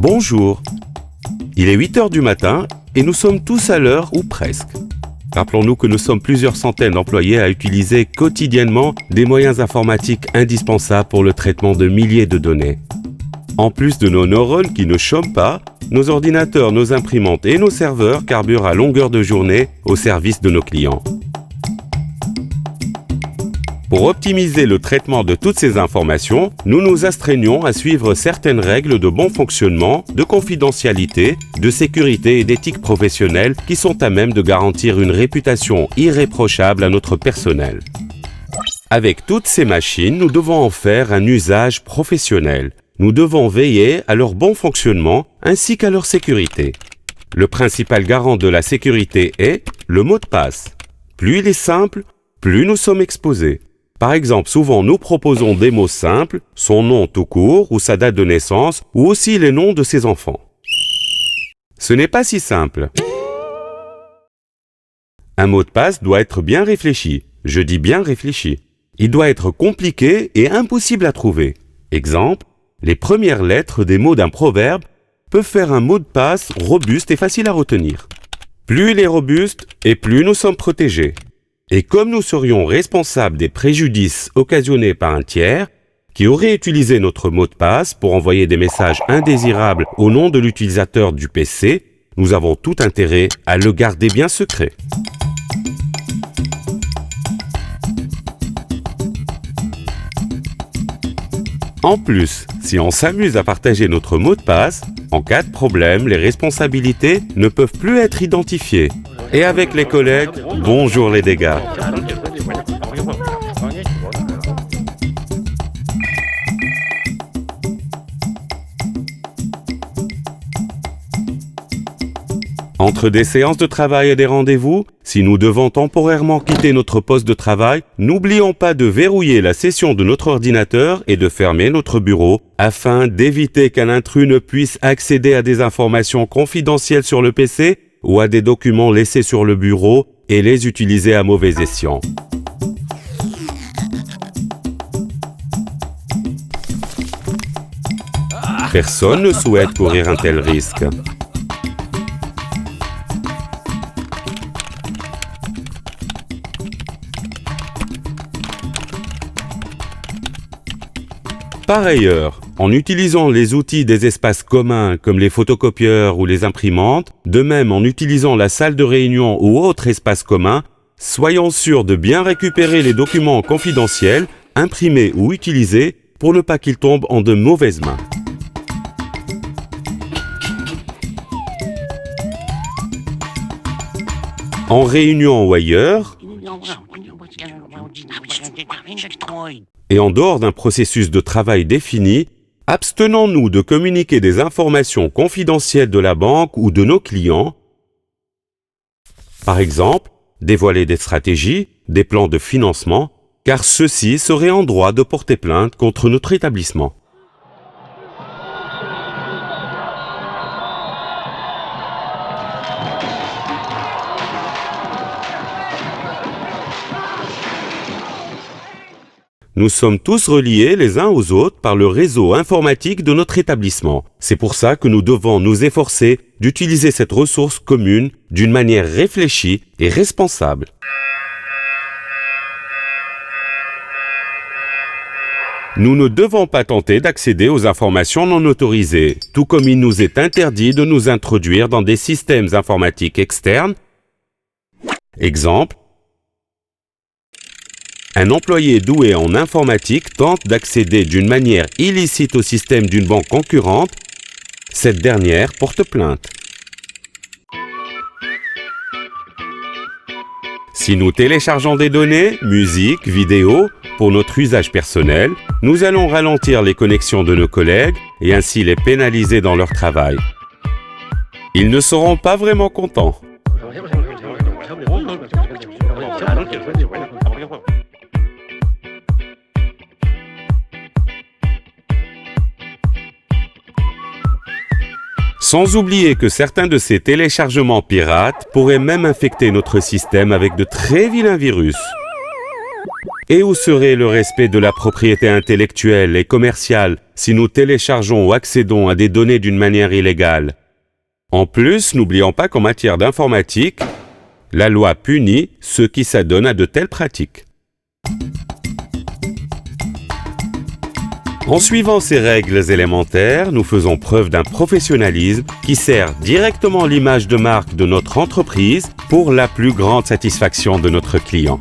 Bonjour. Il est 8 heures du matin et nous sommes tous à l'heure ou presque. Rappelons-nous que nous sommes plusieurs centaines d'employés à utiliser quotidiennement des moyens informatiques indispensables pour le traitement de milliers de données. En plus de nos neurones qui ne chôment pas, nos ordinateurs, nos imprimantes et nos serveurs carburent à longueur de journée au service de nos clients. Pour optimiser le traitement de toutes ces informations, nous nous astreignons à suivre certaines règles de bon fonctionnement, de confidentialité, de sécurité et d'éthique professionnelle qui sont à même de garantir une réputation irréprochable à notre personnel. Avec toutes ces machines, nous devons en faire un usage professionnel. Nous devons veiller à leur bon fonctionnement ainsi qu'à leur sécurité. Le principal garant de la sécurité est le mot de passe. Plus il est simple, plus nous sommes exposés. Par exemple, souvent nous proposons des mots simples, son nom tout court ou sa date de naissance, ou aussi les noms de ses enfants. Ce n'est pas si simple. Un mot de passe doit être bien réfléchi. Je dis bien réfléchi. Il doit être compliqué et impossible à trouver. Exemple, les premières lettres des mots d'un proverbe peuvent faire un mot de passe robuste et facile à retenir. Plus il est robuste et plus nous sommes protégés. Et comme nous serions responsables des préjudices occasionnés par un tiers, qui aurait utilisé notre mot de passe pour envoyer des messages indésirables au nom de l'utilisateur du PC, nous avons tout intérêt à le garder bien secret. En plus, si on s'amuse à partager notre mot de passe, en cas de problème, les responsabilités ne peuvent plus être identifiées. Et avec les collègues, bonjour les dégâts. Entre des séances de travail et des rendez-vous, si nous devons temporairement quitter notre poste de travail, n'oublions pas de verrouiller la session de notre ordinateur et de fermer notre bureau afin d'éviter qu'un intrus ne puisse accéder à des informations confidentielles sur le PC ou à des documents laissés sur le bureau et les utiliser à mauvais escient. Personne ne souhaite courir un tel risque. Par ailleurs, en utilisant les outils des espaces communs comme les photocopieurs ou les imprimantes, de même en utilisant la salle de réunion ou autre espace commun, soyons sûrs de bien récupérer les documents confidentiels, imprimés ou utilisés, pour ne pas qu'ils tombent en de mauvaises mains. En réunion ou ailleurs, et en dehors d'un processus de travail défini, abstenons-nous de communiquer des informations confidentielles de la banque ou de nos clients. Par exemple, dévoiler des stratégies, des plans de financement, car ceux-ci seraient en droit de porter plainte contre notre établissement. Nous sommes tous reliés les uns aux autres par le réseau informatique de notre établissement. C'est pour ça que nous devons nous efforcer d'utiliser cette ressource commune d'une manière réfléchie et responsable. Nous ne devons pas tenter d'accéder aux informations non autorisées, tout comme il nous est interdit de nous introduire dans des systèmes informatiques externes. Exemple, un employé doué en informatique tente d'accéder d'une manière illicite au système d'une banque concurrente. Cette dernière porte plainte. Si nous téléchargeons des données, musique, vidéo, pour notre usage personnel, nous allons ralentir les connexions de nos collègues et ainsi les pénaliser dans leur travail. Ils ne seront pas vraiment contents. Sans oublier que certains de ces téléchargements pirates pourraient même infecter notre système avec de très vilains virus. Et où serait le respect de la propriété intellectuelle et commerciale si nous téléchargeons ou accédons à des données d'une manière illégale? En plus, n'oublions pas qu'en matière d'informatique, la loi punit ceux qui s'adonnent à de telles pratiques. En suivant ces règles élémentaires, nous faisons preuve d'un professionnalisme qui sert directement l'image de marque de notre entreprise pour la plus grande satisfaction de notre client.